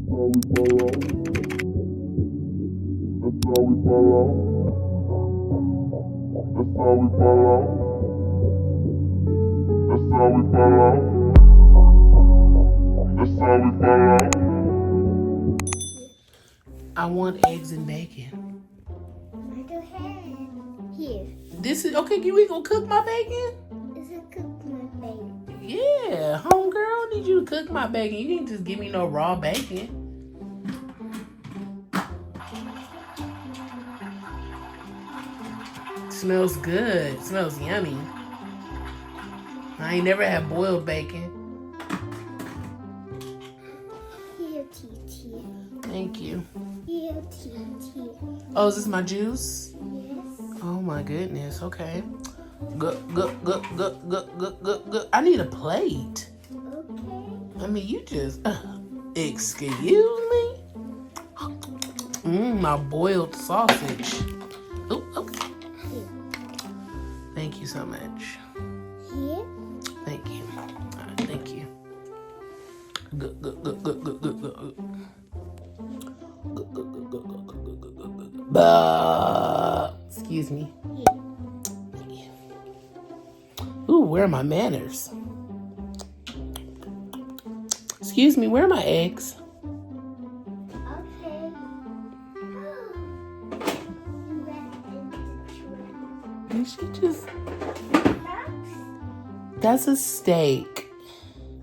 I want eggs and bacon. Go ahead. Here. This is okay. You ain't gonna cook my bacon? Is it cook my bacon? Yeah, homegirl, I need you to cook my bacon. You can't just give me no raw bacon. Smells good. Smells yummy. I ain't never had boiled bacon. Here, TT. Thank you. Here, TT. Oh, is this my juice? Yes. Oh my goodness. Okay. Good. I need a plate. Okay. I mean, you just excuse me. My boiled sausage. Oh, okay. Here. Thank you so much. Here. Thank you. Thank you. Good. Excuse me. Ooh, where are my manners? Excuse me, where are my eggs? Okay. Did she just... That's a steak.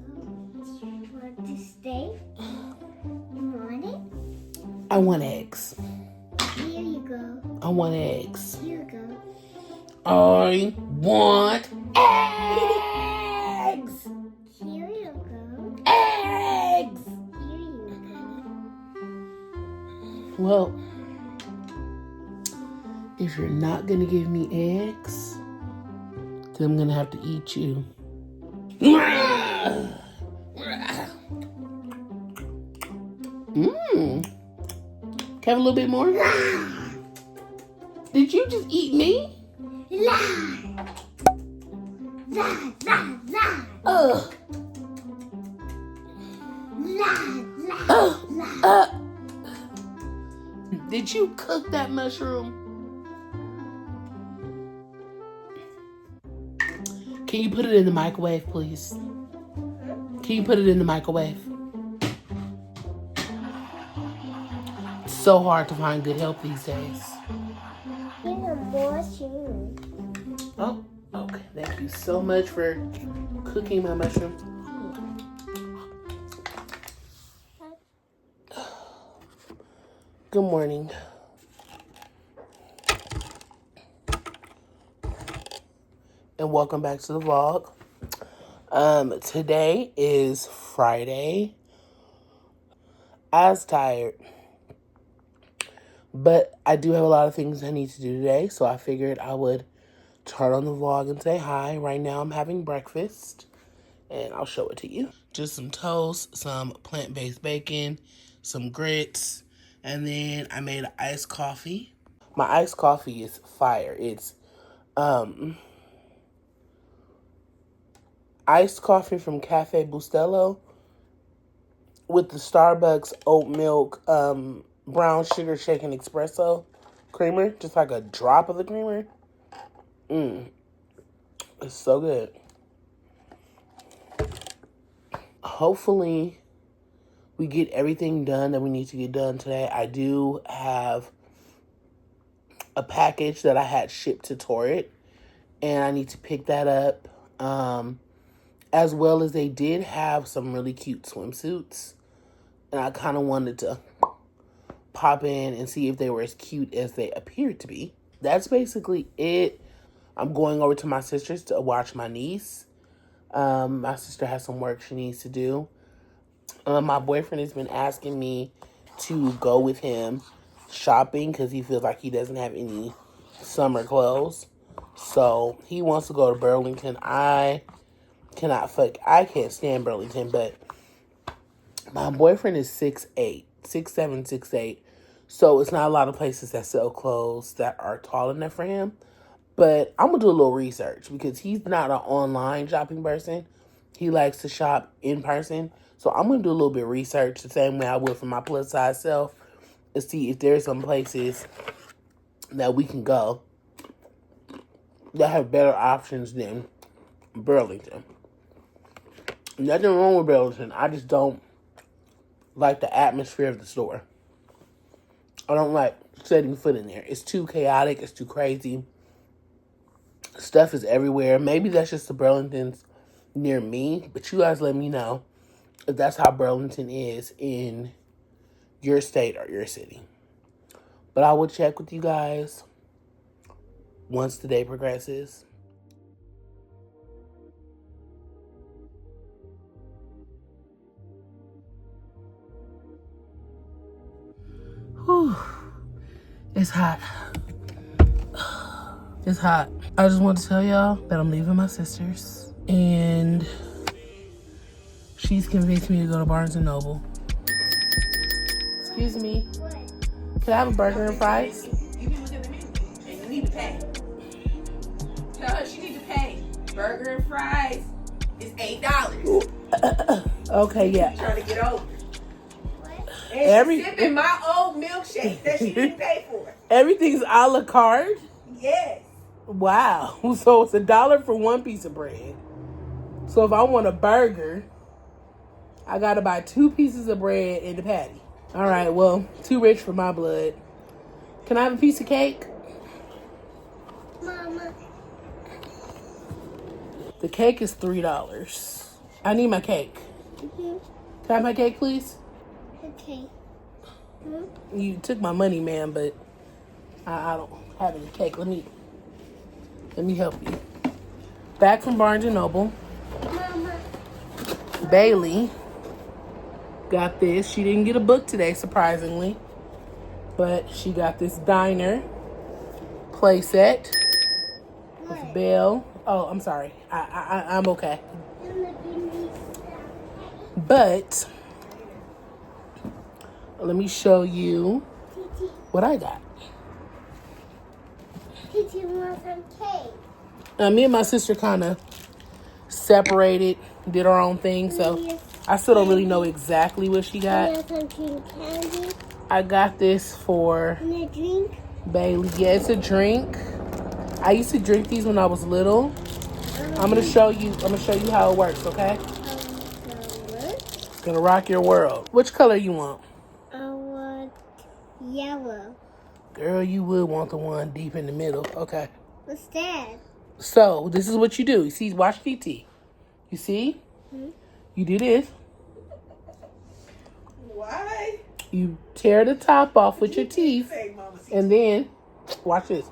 You want the steak? You want it? I want eggs. Here you go. I want eggs. Here you go. I want eggs. Here you go. Eggs. Here you go. Well, if you're not gonna give me eggs, then I'm gonna have to eat you. Can I have a little bit more? Did you just eat me? Ugh. Did you cook that mushroom? Can you put it in the microwave, please? Can you put it in the microwave? It's so hard to find good help these days. Oh, okay. Thank you so much for cooking my mushroom. Good morning. And welcome back to the vlog. Today is Friday. I was tired. But I do have a lot of things I need to do today, so I figured I would turn on the vlog and say hi. Right now I'm having breakfast, and I'll show it to you. Just some toast, some plant-based bacon, some grits, and then I made an iced coffee. My iced coffee is fire. It's iced coffee from Cafe Bustelo with the Starbucks oat milk brown sugar shaken espresso creamer, just like a drop of the creamer. It's so good. Hopefully we get everything done that we need to get done today. I do have a package that I had shipped to Torrid, and I need to pick that up. As well as they did have some really cute swimsuits, and I kind of wanted to pop in and see if they were as cute as they appeared to be. That's basically it. I'm going over to my sister's to watch my niece. My sister has some work she needs to do. My boyfriend has been asking me to go with him shopping because he feels like he doesn't have any summer clothes. So he wants to go to Burlington. I can't stand Burlington, but my boyfriend is 6'8", 6'7", 6'8". So it's not a lot of places that sell clothes that are tall enough for him. But I'm going to do a little research because he's not an online shopping person. He likes to shop in person. So I'm going to do a little bit of research the same way I would for my plus size self and see if there's some places that we can go that have better options than Burlington. Nothing wrong with Burlington. I just don't like the atmosphere of the store. I don't like setting foot in there. It's too chaotic. It's too crazy. Stuff is everywhere. Maybe that's just the Burlingtons near me. But you guys let me know if that's how Burlington is in your state or your city. But I will check with you guys once the day progresses. Whew. It's hot. It's hot. I just want to tell y'all that I'm leaving my sister's. And she's convinced me to go to Barnes & Noble. Excuse me. Can I have a burger and fries? You can look at the menu and you need to pay. Tell her she need to pay. Burger and fries is $8. Okay, yeah. Trying to get over. And she's sipping my old milkshake that she didn't pay for. Everything's a la carte? Yes. Wow. So it's $1 for one piece of bread. So if I want a burger, I gotta buy 2 pieces of bread and a patty. All right, well, too rich for my blood. Can I have a piece of cake? Mama. The cake is $3. I need my cake. Mm-hmm. Can I have my cake, please? Okay. You took my money, man, but I don't have any cake. Let me help you. Back from Barnes & Noble. Mama. Bailey got this. She didn't get a book today, surprisingly. But she got this diner play set with Belle. Oh, I'm sorry. I'm okay. But let me show you what I got. Did you want some cake? Me and my sister kind of separated, did our own thing, so I still don't really know exactly what she got. Want some candy? I got this for And a drink? Bailey. Yeah, it's a drink. I used to drink these when I was little. I'm gonna show you how it works, okay? It's gonna rock your world. Which color you want? I want yellow. Girl, you would want the one deep in the middle. Okay. What's that? So, this is what you do. You see, watch TT. You see? Hmm? You do this. Why? You tear the top off with your teeth. Say, Mama, see, And then, watch this.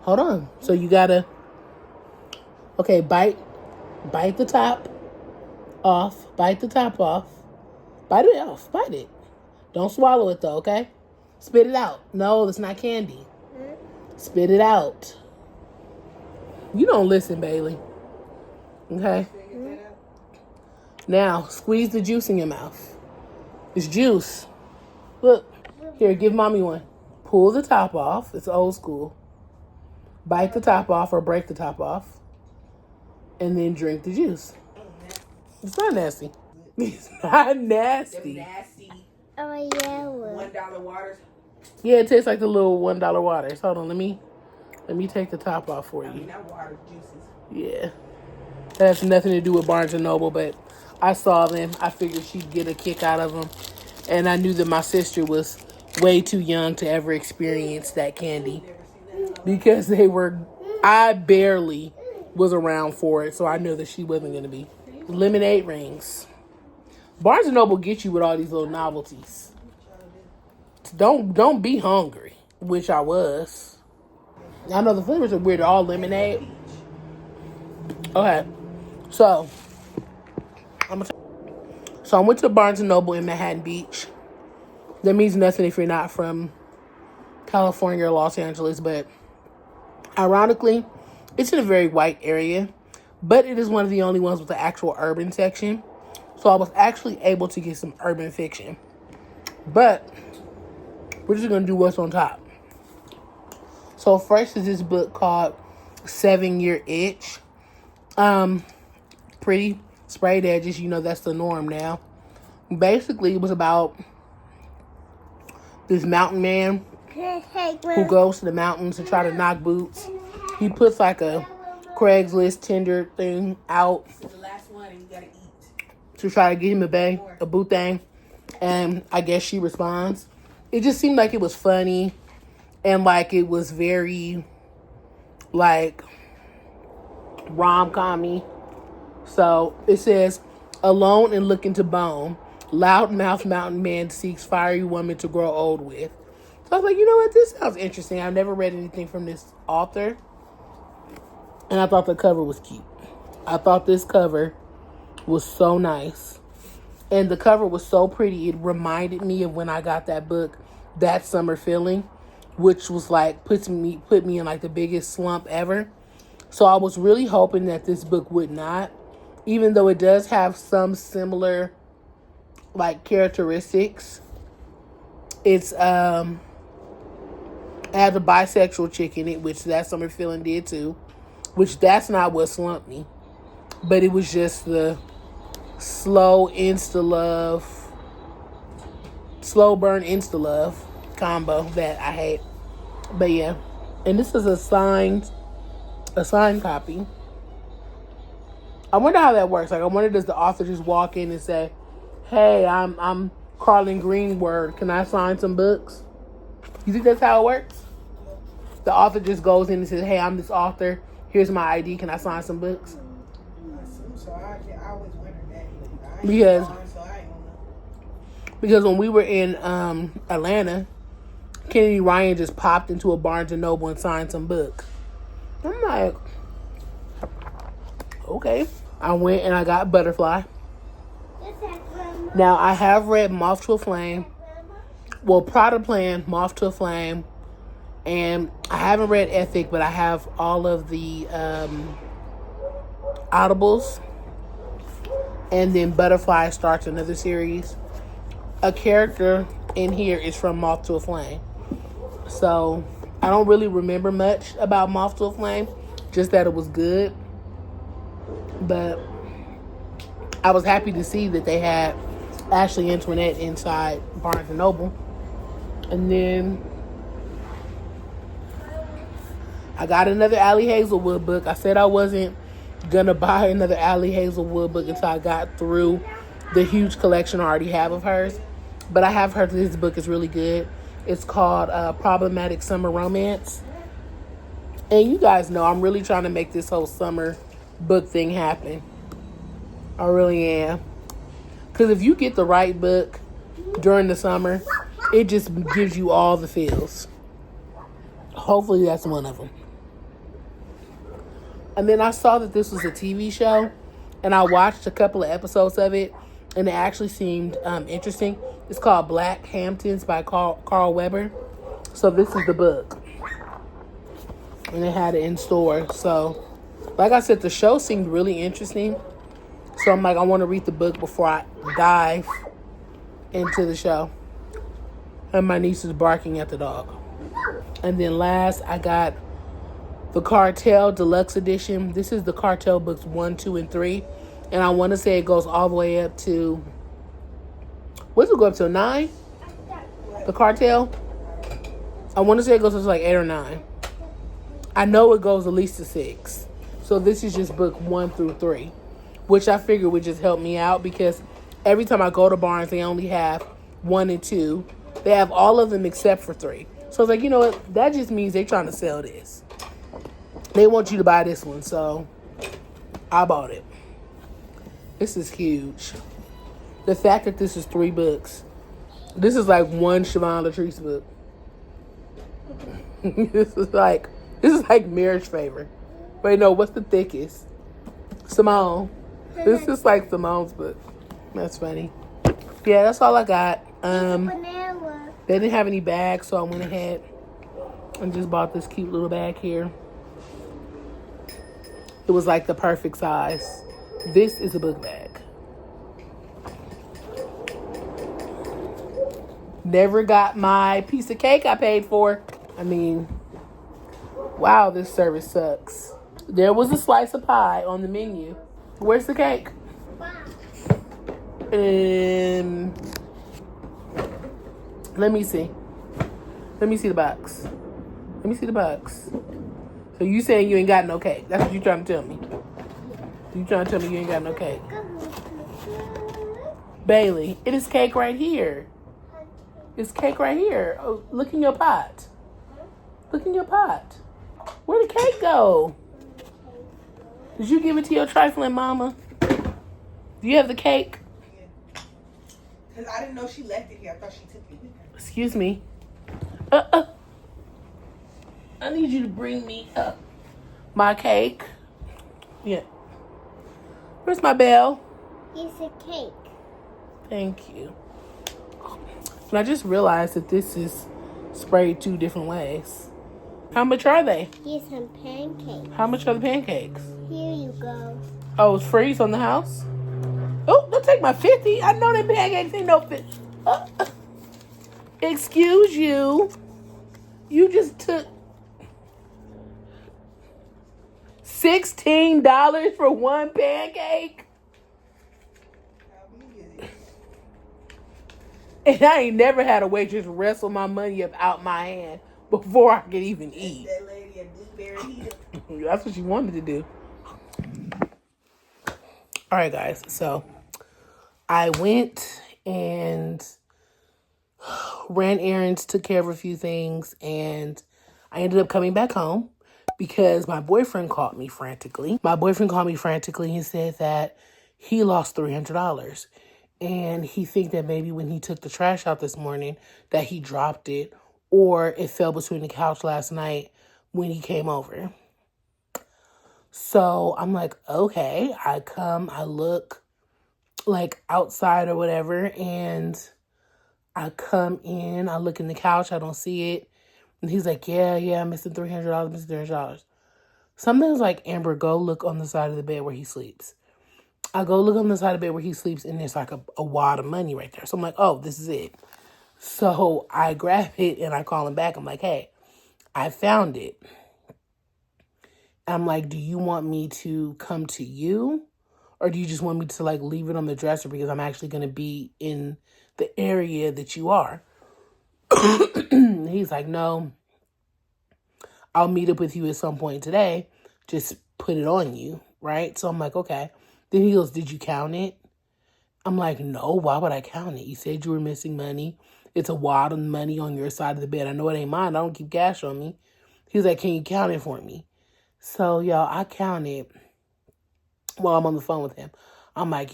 Hold on. So, you gotta, okay, bite the top off. Bite the top off. Bite it off. Bite it. Don't swallow it, though, okay? Spit it out. No, it's not candy. Spit it out. You don't listen, Bailey. Okay? Now, squeeze the juice in your mouth. It's juice. Look. Here, give mommy one. Pull the top off. It's old school. Bite the top off or break the top off. And then drink the juice. It's not nasty. It's not nasty. them nasty Oh, yellow. $1 waters. Yeah, it tastes like the little $1 waters. Hold on, let me take the top off for I mean, you. not water, juices. Yeah. That has nothing to do with Barnes & Noble, but I saw them. I figured she'd get a kick out of them. And I knew that my sister was way too young to ever experience that candy. Because I barely was around for it, so I knew that she wasn't going to be. Lemonade rings. Barnes & Noble gets you with all these little novelties. Don't be hungry, which I was. I know the flavors are weird. They're all lemonade. Okay, so I went to Barnes & Noble in Manhattan Beach. That means nothing if you're not from California or Los Angeles, but ironically, it's in a very white area, but it is one of the only ones with the actual urban section. So I was actually able to get some urban fiction. But we're just going to do what's on top. So first is this book called 7-Year Itch. Pretty sprayed edges. You know, that's the norm now. Basically, it was about this mountain man who goes to the mountains to try to knock boots. He puts like a Craigslist Tinder thing out The last one, and you gotta eat. to try to get him a boot thing. And I guess she responds. It just seemed like it was funny. And like it was very like rom-com-y. So it says, alone and looking to bone, loudmouth mountain man seeks fiery woman to grow old with. So I was like, you know what? This sounds interesting. I've never read anything from this author. And I thought the cover was cute. I thought this cover was so nice. And the cover was so pretty. It reminded me of when I got that book, That Summer Feeling, which was like, put me in like the biggest slump ever. So I was really hoping that this book would not, even though it does have some similar like characteristics. It's had a bisexual chick in it, which That Summer Feeling did too, which that's not what slumped me, but it was just the slow burn insta love combo that I hate. But yeah, and this is a signed copy. I wonder how that works. Like, I wonder, does the author just walk in and say, "Hey, I'm Carlin Greenword. Can I sign some books?" You think that's how it works? The author just goes in and says, "Hey, I'm this author. Here's my ID. Can I sign some books?" So I always wondered that. Because when we were in Atlanta, Kennedy Ryan just popped into a Barnes and Noble and signed some books. I'm like, okay. I went and I got Butterfly. Now, I have read Moth to a Flame. Well, Prada Plan, Moth to a Flame. And I haven't read Ethic, but I have all of the Audibles. And then Butterfly starts another series. A character in here is from Moth to a Flame. So, I don't really remember much about Moth to a Flame. Just that it was good. But I was happy to see that they had Ashley Antoinette inside Barnes & Noble. And then I got another Allie Hazelwood book. I said I wasn't going to buy another Allie Hazelwood book until I got through the huge collection I already have of hers. But I have heard this book is really good. It's called Problematic Summer Romance. And you guys know I'm really trying to make this whole summer book thing happen. I really am. Because if you get the right book during the summer, it just gives you all the feels. Hopefully that's one of them. And then I saw that this was a TV show, and I watched a couple of episodes of it, and it actually seemed interesting. It's called Black Hamptons by Carl Weber. So this is the book. And it had it in store. So, like I said, the show seemed really interesting. So I'm like, I want to read the book before I dive into the show. And my niece is barking at the dog. And then last, I got the Cartel Deluxe Edition. This is the Cartel books 1, 2, and 3. And I want to say it goes all the way up to... What does it go up to, 9? The Cartel? I want to say it goes up to like 8 or 9. I know it goes at least to 6. So this is just book 1 through 3. Which I figured would just help me out. Because every time I go to Barnes, they only have 1 and 2. They have all of them except for 3. So I was like, you know what? That just means they're trying to sell this. They want you to buy this one. So I bought it. This is huge. The fact that this is 3 books. This is like one Siobhan Latrice book. This is like Marriage Favor. Wait, no, what's the thickest? Simone. This is like Simone's book. That's funny. Yeah, that's all I got. They didn't have any bags, so I went ahead and just bought this cute little bag here. It was like the perfect size. This is a book bag. Never got my piece of cake I paid for. I mean, Wow, this service sucks. There was a slice of pie on the menu. Where's the cake? Let me see. Let me see the box. Let me see the box. So you saying you ain't got no cake? That's what you trying to tell me? You trying to tell me you ain't got no cake? Bailey, it is cake right here. It's cake right here. Oh, look in your pot. Look in your pot. Where'd the cake go? Did you give it to your trifling mama? Do you have the cake? Yeah. Because I didn't know she left it here. I thought she took it with her. Excuse me. I need you to bring me my cake. Yeah. Where's my bell? It's a cake. Thank you. And I just realized that this is sprayed 2 different ways. How much are they? Here's some pancakes. How much are the pancakes? Here you go. Oh, it's free on the house? Oh, don't take my 50. I know them pancakes ain't no 50. Excuse you. You just took $16 for one pancake? And I ain't never had a waitress wrestle my money up out my hand before I could even eat. That lady a blueberry heater. That's what she wanted to do. All right, guys. So I went and ran errands, took care of a few things, and I ended up coming back home because my boyfriend called me frantically. And said that he lost $300. And he think that maybe when he took the trash out this morning that he dropped it or it fell between the couch last night when he came over. So I'm like, okay. I look like outside or whatever, and I come in, I look in the couch, I don't see it. And he's like, yeah, I'm missing $300. Something's like, Amber, go look on the side of the bed where he sleeps. I go look on the side of the bed where he sleeps, and there's like a wad of money right there. So I'm like, oh, this is it. So I grab it, and I call him back. I'm like, hey, I found it. I'm like, do you want me to come to you? Or do you just want me to like leave it on the dresser because I'm actually going to be in the area that you are? He's like, no, I'll meet up with you at some point today. Just put it on you, right? So I'm like, okay. Then he goes, did you count it? I'm like, no, why would I count it? You said you were missing money. It's a wad of money on your side of the bed. I know it ain't mine. I don't keep cash on me. He's like, can you count it for me? So, y'all, I counted while I'm on the phone with him. I'm like,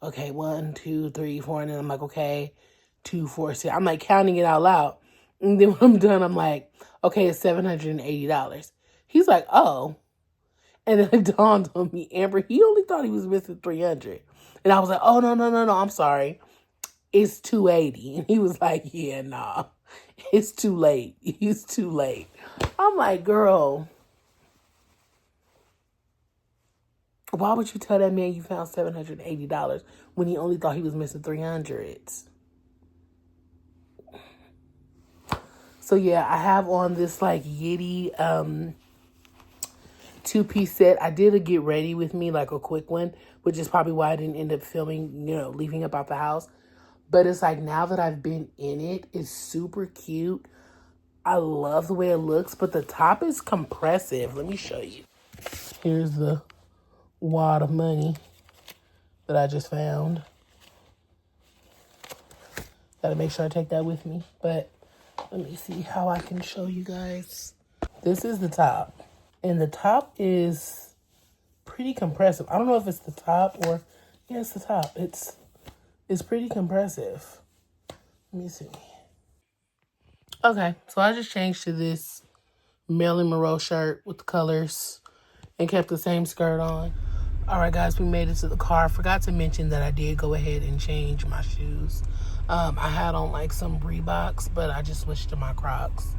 okay, 1, 2, 3, 4. And then I'm like, okay, 2, 4, 6. I'm like counting it out loud. And then when I'm done, I'm like, okay, it's $780. He's like, oh. And then it dawned on me, Amber, he only thought he was missing $300. And I was like, oh, no, I'm sorry. It's $280. And he was like, yeah, nah, it's too late. It's too late. I'm like, girl, why would you tell that man you found $780 when he only thought he was missing $300? So yeah, I have on this like Yitty 2-piece set. I did a get ready with me, like a quick one, which is probably why I didn't end up filming, leaving up out the house. But it's like, now that I've been in it, it's super cute. I love the way it looks, but the top is compressive. Let me show you. Here's the wad of money that I just found. Gotta make sure I take that with me. But let me see how I can show you guys. This is the top. And the top is pretty compressive. I don't know if it's the top or... yeah, it's the top. It's pretty compressive. Let me see. Okay, so I just changed to this Marilyn Monroe shirt with the colors and kept the same skirt on. All right, guys, we made it to the car. I forgot to mention that I did go ahead and change my shoes. I had on like some Reeboks, but I just switched to my Crocs.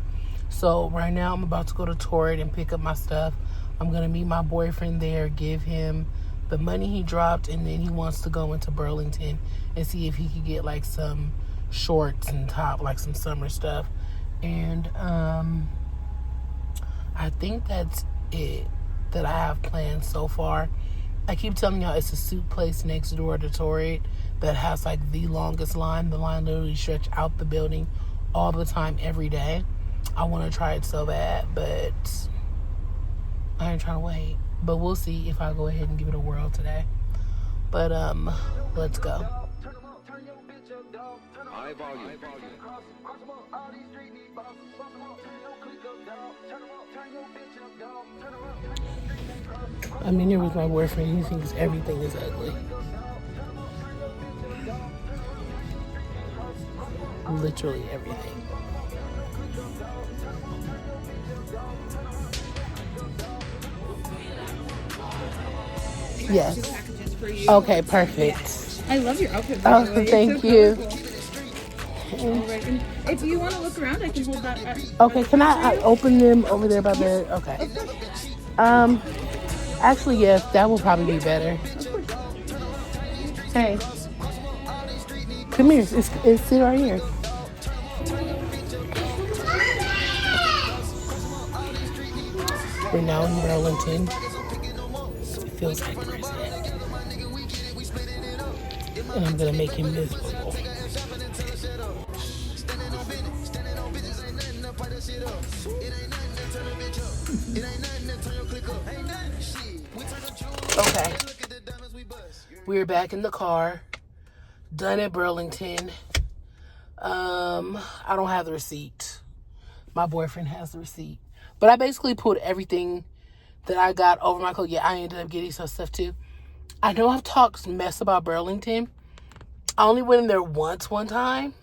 So right now I'm about to go to Torrid and pick up my stuff. I'm going to meet my boyfriend there, give him the money he dropped, and then he wants to go into Burlington and see if he could get like some shorts and top, like some summer stuff. And I I think that's it that I have planned so far. I keep telling y'all it's a soup place next door to Torrid that has like the longest line. The line literally stretches out the building all the time, every day. I want to try it so bad, but I ain't trying to wait. But we'll see if I go ahead and give it a whirl today. But let's go. I'm in here with my boyfriend. He thinks everything is ugly. Literally everything. Yes. Okay, perfect. I love your outfit. Oh, thank you. If you want to look around, I can hold that. Okay, can I open them over there by the... Okay. Actually, yes, that will probably be better. Hey. Come here. It's sit right here. We're now in Burlington. It feels like president. And I'm going to make him miserable. Okay. We're back in the car. Done at Burlington. I don't have the receipt. My boyfriend has the receipt. But I basically put everything that I got over my coat. Yeah, I ended up getting some stuff too. I know I've talked mess about Burlington. I only went in there once one time.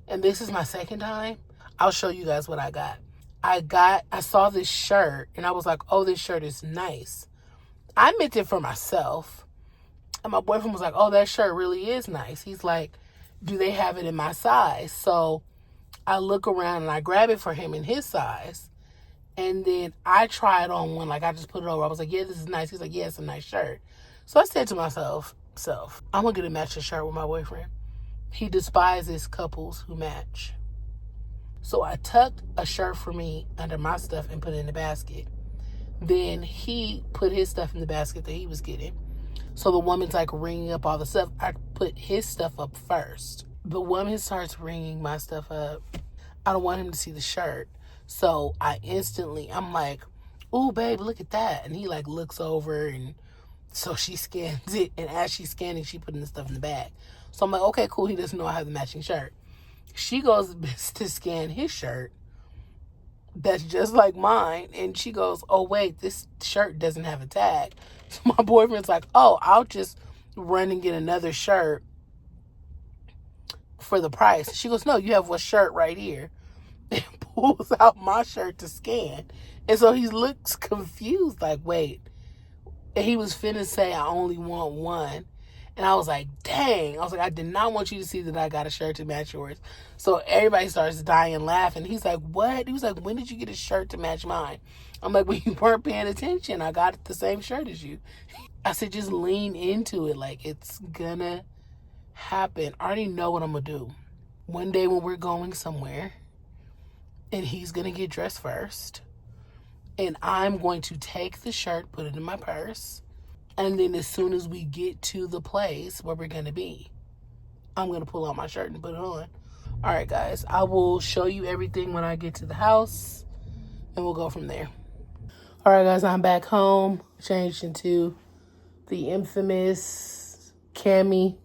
And this is my second time. I'll show you guys what I got. I saw this shirt and I was like, oh, this shirt is nice. I meant it for myself. And my boyfriend was like, oh, that shirt really is nice. He's like, do they have it in my size? So I look around and I grab it for him in his size. And then I try it on one. Like, I just put it over. I was like, yeah, this is nice. He's like, yeah, it's a nice shirt. So I said to myself, I'm going to get a matching shirt with my boyfriend. He despises couples who match. So I tucked a shirt for me under my stuff and put it in the basket. Then he put his stuff in the basket that he was getting. So the woman's like ringing up all the stuff. I put his stuff up first. The woman starts ringing my stuff up. I don't want him to see the shirt. So I'm like, ooh, babe, look at that. And he like looks over, and so she scans it. And as she's scanning, she putting the stuff in the bag. So I'm like, okay, cool. He doesn't know I have the matching shirt. She goes to scan his shirt that's just like mine. And she goes, oh, wait, this shirt doesn't have a tag. So my boyfriend's like, oh, I'll just run and get another shirt for the price. She goes, no, you have one shirt right here. And pulls out my shirt to scan. And so he looks confused, like, wait. And he was finna say, I only want one. And I was like, dang. I was like, I did not want you to see that I got a shirt to match yours. So everybody starts dying laughing. He's like, what? He was like, when did you get a shirt to match mine? I'm like, well, you weren't paying attention. I got the same shirt as you. I said, just lean into it. Like, it's gonna happen. I already know what I'm gonna do. One day when we're going somewhere, and he's gonna get dressed first, and I'm going to take the shirt, put it in my purse, and then as soon as we get to the place where we're gonna be, I'm gonna pull out my shirt and put it on. All right, guys, I will show you everything when I get to the house, and we'll go from there. All right, guys, I'm back home, changed into the infamous cami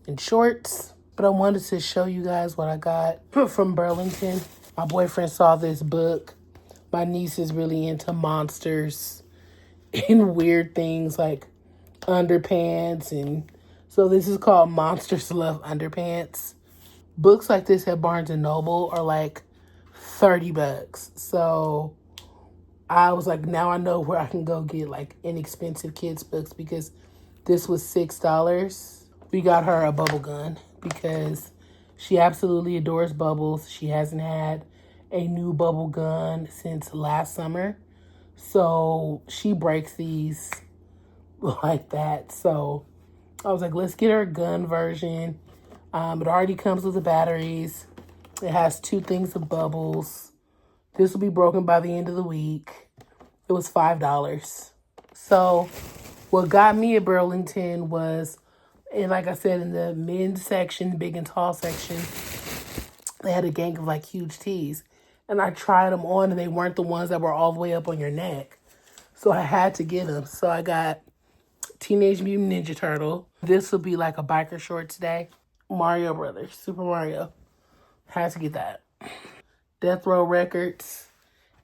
and shorts, but I wanted to show you guys what I got from Burlington. My boyfriend saw this book. My niece is really into monsters and weird things like underpants, and so this is called Monsters Love Underpants. Books like this at Barnes and Noble are like $30. So I was like, now I know where I can go get like inexpensive kids books, because this was $6. We got her a bubble gun because she absolutely adores bubbles. She hasn't had a new bubble gun since last summer. So she breaks these like that. So I was like, let's get her a gun version. It already comes with the batteries. It has 2 things of bubbles. This will be broken by the end of the week. It was $5. So what got me at Burlington was, and like I said, in the men's section, big and tall section, they had a gang of like huge tees. And I tried them on and they weren't the ones that were all the way up on your neck. So I had to get them. So I got Teenage Mutant Ninja Turtle. This will be like a biker shorts day. Mario Brothers, Super Mario. Had to get that. Death Row Records.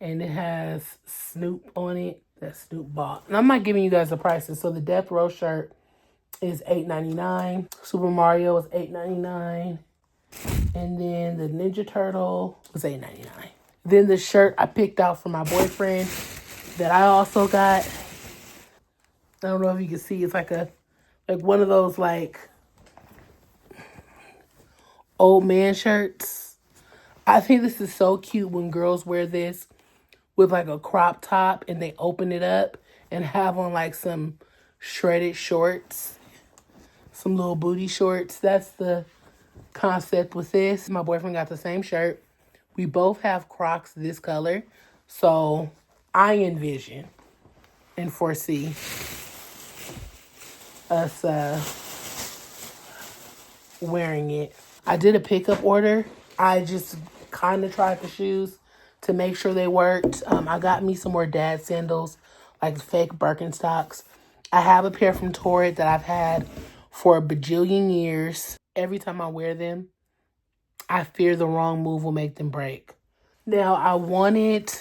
And it has Snoop on it. That Snoop bought. And I'm not giving you guys the prices. So the Death Row shirt is $8.99. Super Mario is $8.99. And then the Ninja Turtle was $8.99. Then the shirt I picked out for my boyfriend that I also got. I don't know if you can see. It's like one of those like old man shirts. I think this is so cute when girls wear this with like a crop top and they open it up and have on like some shredded shorts. Some little booty shorts. That's the concept with this. My boyfriend got the same shirt. We both have Crocs this color. So I envision and foresee us wearing it. I did a pickup order. I just kind of tried the shoes to make sure they worked. I got me some more dad sandals, like fake Birkenstocks. I have a pair from Torrid that I've had for a bajillion years. Every time I wear them, I fear the wrong move will make them break. Now, I wanted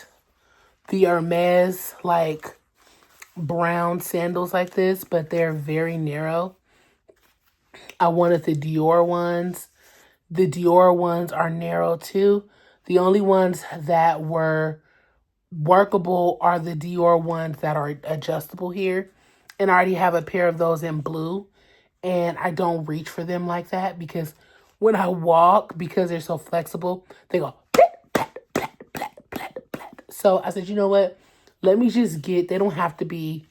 the Hermes, like, brown sandals like this, but they're very narrow. I wanted the Dior ones. The Dior ones are narrow, too. The only ones that were workable are the Dior ones that are adjustable here. And I already have a pair of those in blue. And I don't reach for them like that because when I walk, because they're so flexible, they go plat, plat, plat, plat, plat, plat. So I said, you know what? Let me just get, they don't have to be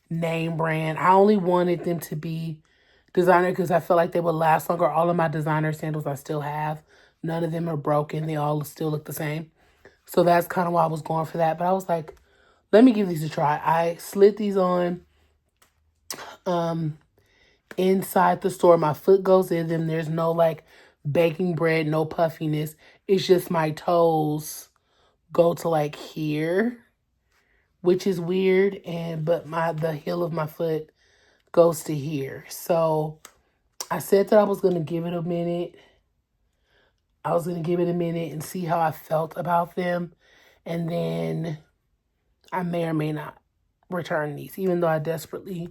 name brand. I only wanted them to be designer because I felt like they would last longer. All of my designer sandals I still have. None of them are broken. They all still look the same. So that's kind of why I was going for that. But I was like, let me give these a try. I slid these on inside the store. My foot goes in them. There's no like baking bread, no puffiness. It's just my toes go to like here, which is weird. But the heel of my foot goes to here. So I said that I was going to give it a minute. I was going to give it a minute and see how I felt about them. And then I may or may not return these, even though I desperately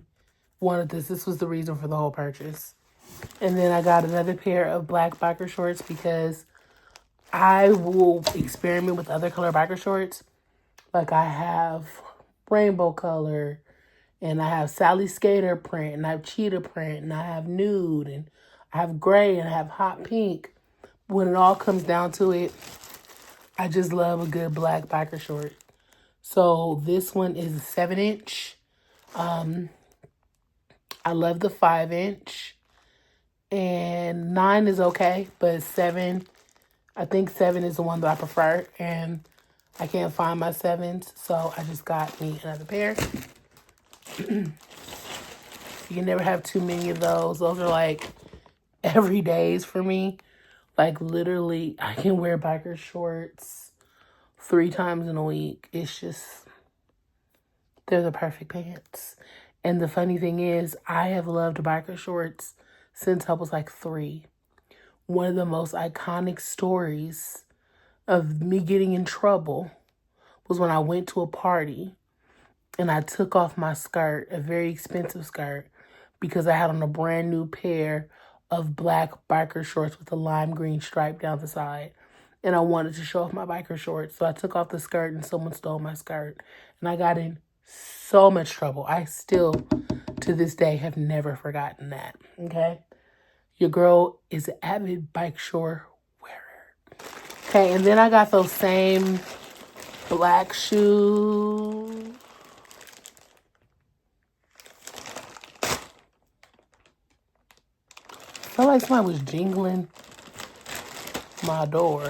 wanted this. This was the reason for the whole purchase. And then I got another pair of black biker shorts because I will experiment with other color biker shorts. Like I have rainbow color, and I have Sally Skater print, and I have cheetah print, and I have nude, and I have gray, and I have hot pink. When it all comes down to it, I just love a good black biker short. So this one is a 7-inch. I love the 5-inch. And 9 is okay, but 7, I think 7 is the one that I prefer. And I can't find my 7s, so I just got me another pair. You can never have too many of those. Those are like everydays for me. Like literally, I can wear biker shorts 3 times in a week. It's just, they're the perfect pants. And the funny thing is, I have loved biker shorts since I was like 3. One of the most iconic stories of me getting in trouble was when I went to a party and I took off my skirt, a very expensive skirt, because I had on a brand new pair of black biker shorts with a lime green stripe down the side. And I wanted to show off my biker shorts. So I took off the skirt and someone stole my skirt. And I got in so much trouble. I still, to this day, have never forgotten that. Okay? Your girl is an avid bike shore wearer. Okay, and then I got those same black shoes. I felt like somebody was jingling my door.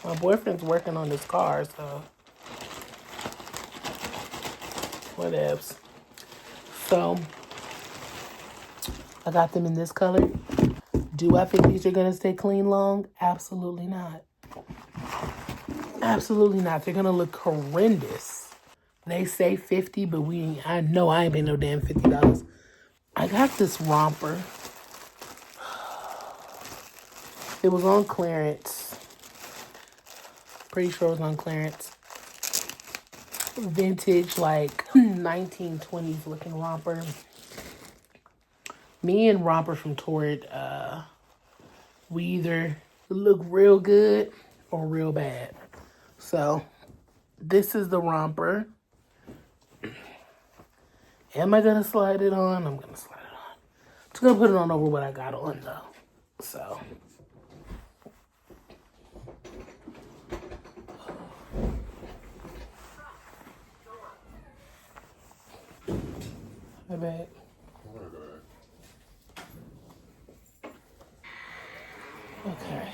My boyfriend's working on his car, so whatevs. So I got them in this color. Do I think these are gonna stay clean long? Absolutely not. Absolutely not. They're gonna look horrendous. They say 50, but I know I ain't paying no damn $50. I got this romper. It was on clearance. Pretty sure it was on clearance. Vintage, like 1920s looking romper. Me and Romper from Torrid, we either look real good or real bad. So this is the romper. Am I gonna slide it on? I'm gonna slide it on. Just gonna put it on over what I got on though. So. My bad. Okay.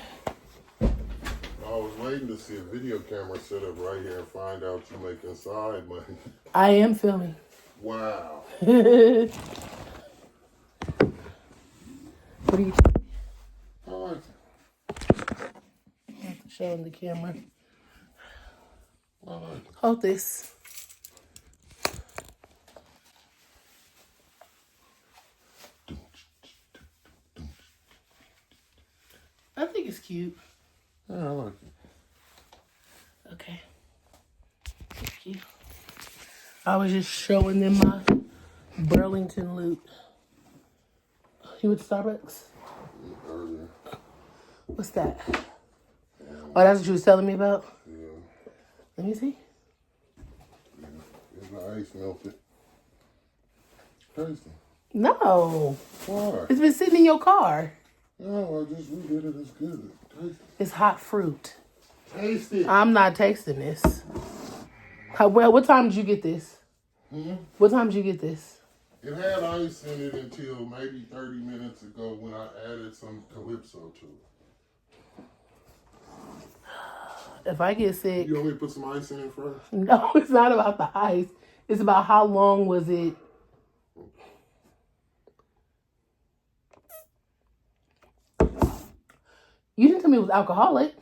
I was waiting to see a video camera set up right here and find out you making side money. I am filming. Wow. What do you think? I like I have to show in the camera. it. I like it. Hold this. I think it's cute. Yeah, I like it. Okay. Thank you. I was just showing them my Burlington loot. You went to Starbucks? Earlier. What's that? Oh, that's what you was telling me about? Yeah. Let me see. It's the ice melted. Tasty. No. Why? It's been sitting in your car. No, I just redid it. It's good. Tasty. It's hot fruit. Tasty. I'm not tasting this. What time did you get this? What time did you get this? It had ice in it until maybe 30 minutes ago when I added some Calypso to it. If I get sick... You want me to put some ice in it first? No, it's not about the ice. It's about how long was it... You didn't tell me it was alcoholic.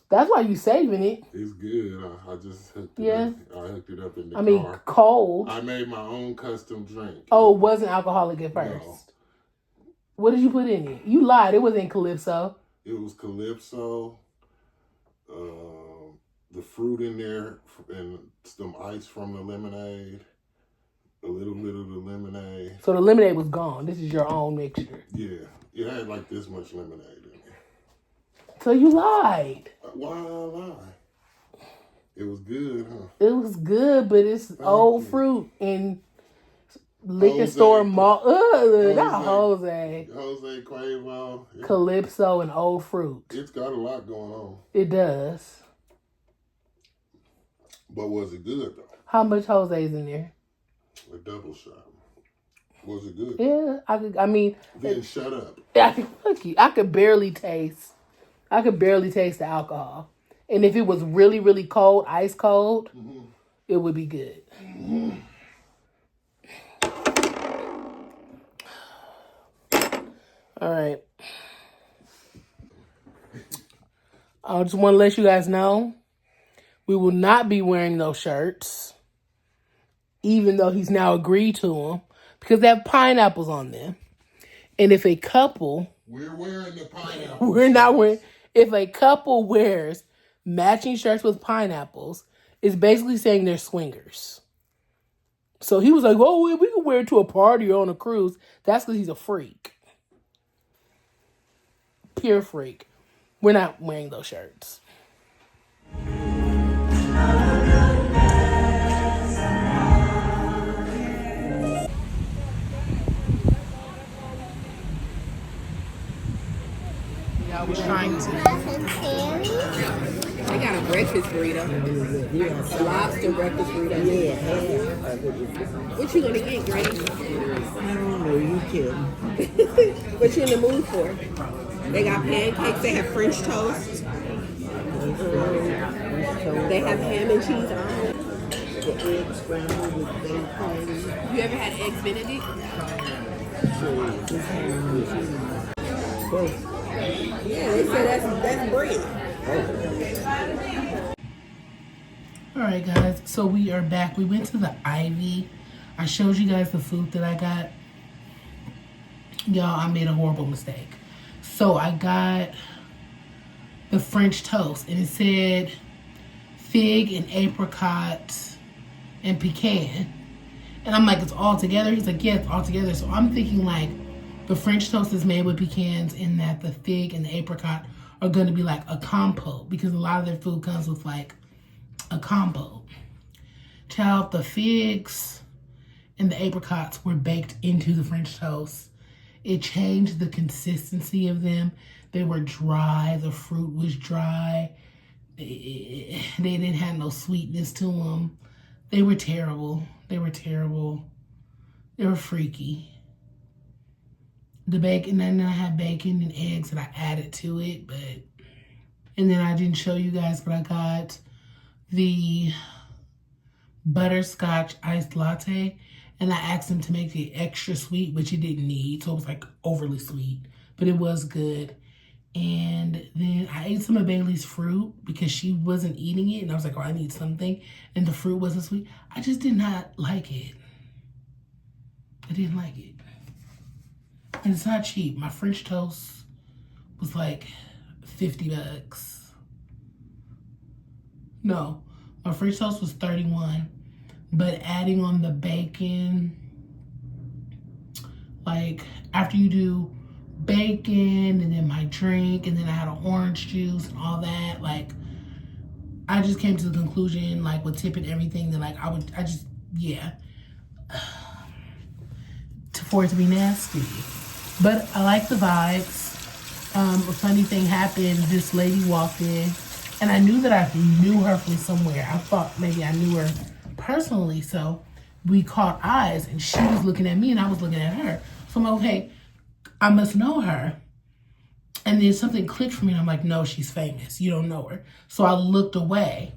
That's why you saving it. It's good. I just hooked it Yeah. up. I hooked it up in the car. I mean, cold. I made my own custom drink. Oh, it wasn't alcoholic at first. No. What did you put in it? You lied. It wasn't Calypso. It was Calypso, the fruit in there, and some ice from the lemonade, a little bit of the lemonade. So the lemonade was gone. This is your own mixture. Yeah, it had like this much lemonade in it. So you lied. Why lie? It was good, huh? It was good, but it's old you. fruit and liquor Jose. store malt. Not Jose. Jose Quavo. Calypso and old fruit. It's got a lot going on. It does. But was it good though? How much Jose's in there? A double shot. Was it good? Yeah, Then shut up. fuck you. I could barely taste the alcohol. And if it was really, really cold, ice cold, it would be good. All right. I just want to let you guys know, we will not be wearing those shirts, even though he's now agreed to them, because they have pineapples on them. And if a couple... We're wearing the pineapple. We're not wearing... If a couple wears matching shirts with pineapples, it's basically saying they're swingers. So he was like, oh, we can wear it to a party or on a cruise. That's because he's a freak. Pure freak. We're not wearing those shirts. I was trying to. They got a breakfast burrito. A lobster breakfast burrito. What you gonna get, Grace? I don't know, you kidding. What you in the mood for? They got pancakes. They have French toast. They have ham and cheese omelet. The egg scrambled with bacon. You ever had eggs Benedict? Yeah, they say that's bread. All right, guys. So we are back. We went to the Ivy. I showed you guys the food that I got. Y'all, I made a horrible mistake. So I got the French toast, and it said fig and apricot and pecan. And I'm like, it's all together? He's like, yeah, it's all together. So I'm thinking like the French toast is made with pecans and that the fig and the apricot are going to be like a compote because a lot of their food comes with like a compote. Child, the figs and the apricots were baked into the French toast. It changed the consistency of them. They were dry. The fruit was dry. They didn't have no sweetness to them. They were terrible. They were terrible. They were freaky. The bacon, and then I had bacon and eggs that I added to it, and then I didn't show you guys, but I got the butterscotch iced latte, and I asked them to make it extra sweet, which it didn't need, so it was like overly sweet, but it was good. And then I ate some of Bailey's fruit because she wasn't eating it, and I was like, oh, I need something, and the fruit wasn't sweet. I just did not like it. I didn't like it. And it's not cheap. My French toast was like $50. No, my French toast was $31. But adding on the bacon, like after you do bacon and then my drink and then I had an orange juice and all that, like I just came to the conclusion, like with tipping everything, that like for it to be nasty. But I like the vibes. A funny thing happened. This lady walked in, and I knew that I knew her from somewhere. I thought maybe I knew her personally, so we caught eyes, and she was looking at me, and I was looking at her. So I'm like, okay, I must know her. And then something clicked for me, and I'm like, no, she's famous. You don't know her. So I looked away,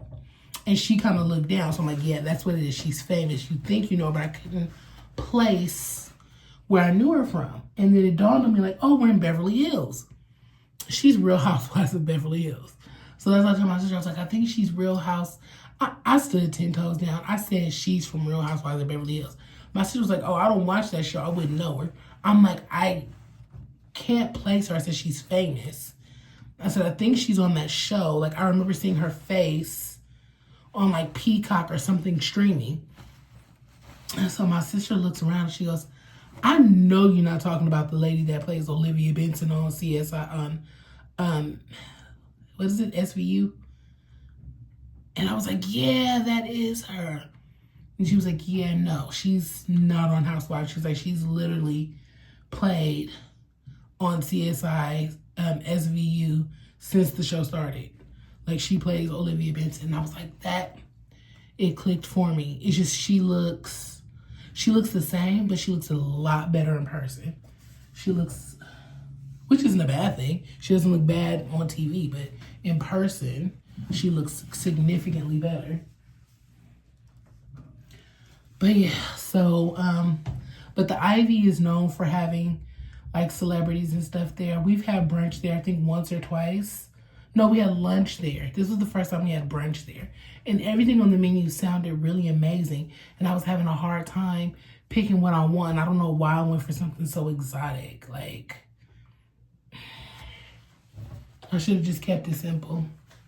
and she kind of looked down. So I'm like, yeah, that's what it is. She's famous. You think you know her, but I couldn't place where I knew her from. And then it dawned on me like, oh, we're in Beverly Hills. She's Real Housewives of Beverly Hills. So that's what I told my sister. I was like, I think she's Real House. I stood 10 toes down. I said she's from Real Housewives of Beverly Hills. My sister was like, oh, I don't watch that show. I wouldn't know her. I'm like, I can't place her. I said, she's famous. I said, I think she's on that show. Like, I remember seeing her face on like Peacock or something streaming. And so my sister looks around and she goes, I know you're not talking about the lady that plays Olivia Benson on CSI on, what is it, SVU? And I was like, yeah, that is her. And she was like, yeah, no, she's not on Housewives. She was like, she's literally played on CSI SVU since the show started. Like, she plays Olivia Benson. And I was like, it clicked for me. It's just she looks the same, but she looks a lot better in person. She looks, which isn't a bad thing. She doesn't look bad on TV, but in person, she looks significantly better. But yeah, so, but the Ivy is known for having like celebrities and stuff there. We've had brunch there, I think once or twice. No, we had lunch there. This was the first time we had brunch there. And everything on the menu sounded really amazing. And I was having a hard time picking what I want. I don't know why I went for something so exotic. Like, I should have just kept it simple.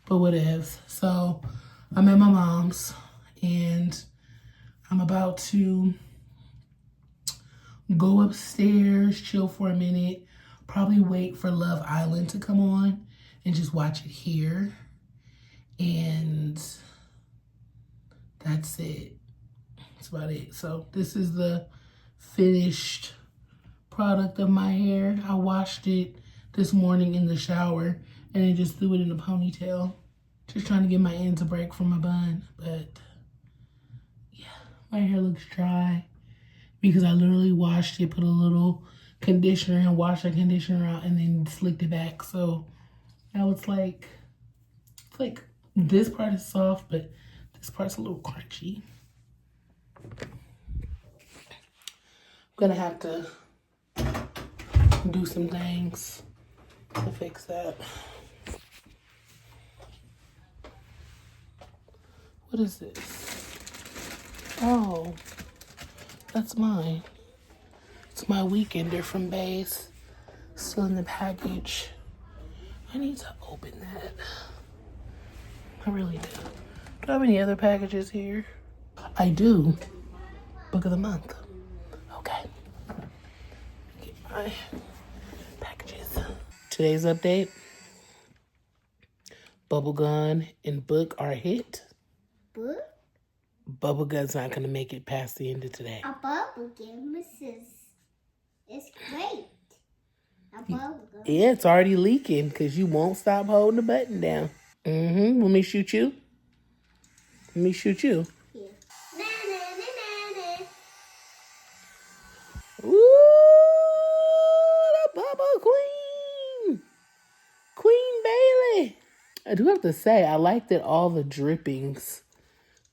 But whatevs. So, I'm at my mom's. And I'm about to go upstairs, chill for a minute. Probably wait for Love Island to come on and just watch it here. And that's it. That's about it. So this is the finished product of my hair. I washed it this morning in the shower and then just threw it in a ponytail. Just trying to get my ends a break from my bun. But yeah, my hair looks dry because I literally washed it, put a little conditioner and washed the conditioner out and then slicked it back. So now it's like this part is soft, but this part's a little crunchy. I'm gonna have to do some things to fix that. What is this? Oh, that's mine. It's my weekender from Base. Still in the package. I need to open that. I really do. Do I have any other packages here? I do. Book of the month. Okay. Get my packages. Today's update. Bubblegum and Book are a hit. Book? Bubblegum's not going to make it past the end of today. A bubblegum is great. A bubblegum. Yeah, it's already leaking because you won't stop holding the button down. Want me to shoot you? Let me shoot you. Yeah. Na, na, na, na, na. Ooh, the Bubble Queen. Queen Bailey. I do have to say, I like that all the drippings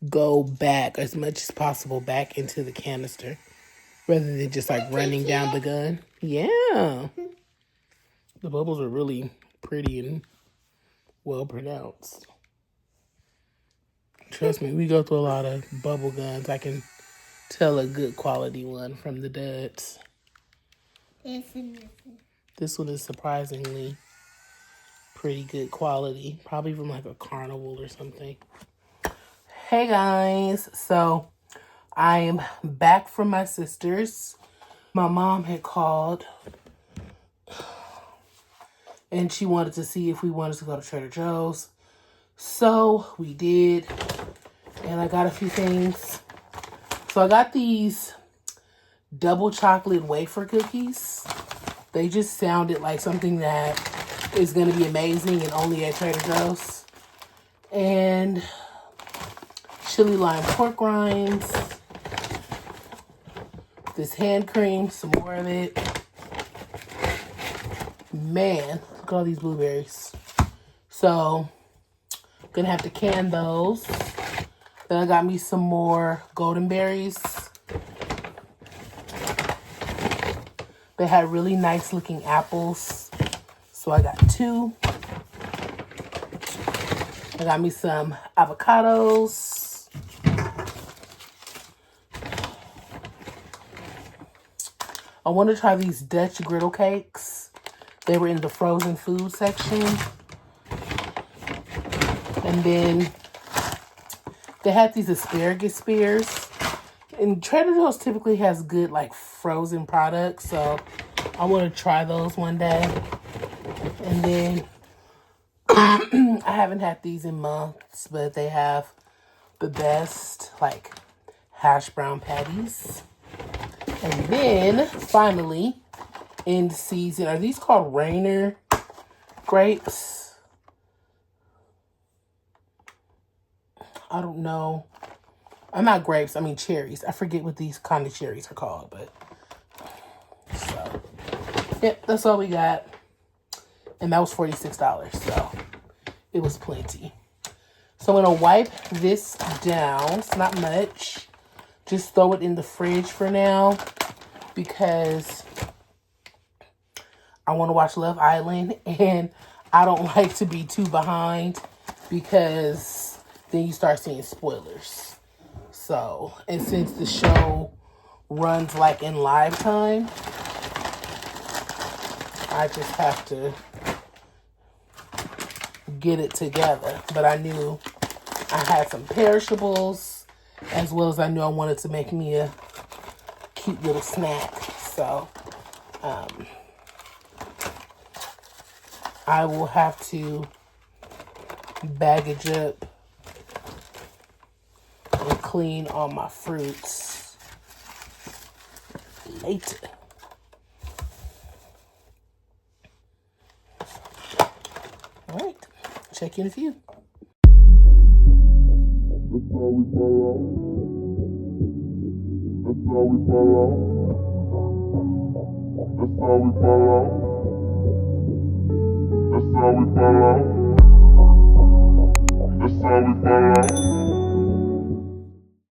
go back as much as possible back into the canister rather than just like running down the gun. Yeah. The bubbles are really pretty and well pronounced. Trust me, we go through a lot of bubble guns. I can tell a good quality one from the duds. This one is surprisingly pretty good quality. Probably from like a carnival or something. Hey guys, so I am back from my sister's. My mom had called and she wanted to see if we wanted to go to Trader Joe's. So we did, and I got a few things. So I got these double chocolate wafer cookies. They just sounded like something that is going to be amazing and only at Trader Joe's. And chili lime pork rinds, this hand cream, some more of it. Man, look at all these blueberries. So, gonna have to can those. Then I got me some more golden berries. They had really nice looking apples. So I got 2. I got me some avocados. I want to try these Dutch griddle cakes. They were in the frozen food section. And then they had these asparagus spears. And Trader Joe's typically has good like frozen products. So I want to try those one day. And then I haven't had these in months, but they have the best like hash brown patties. And then, finally, in season, are these called Rainier grapes? I don't know. I'm not grapes, I mean cherries. I forget what these kind of cherries are called, but. So, yep, that's all we got. And that was $46, so it was plenty. So I'm going to wipe this down. It's not much. Just throw it in the fridge for now because I want to watch Love Island and I don't like to be too behind because then you start seeing spoilers. So, and since the show runs like in live time, I just have to get it together. But I knew I had some perishables as well as I knew I wanted to make me a cute little snack. So, I will have to baggage up and clean all my fruits later. All right, check you in a few. That's how we fall out. That's how we fall out. That's how we fall out. That's how we fall out. That's how we fall out.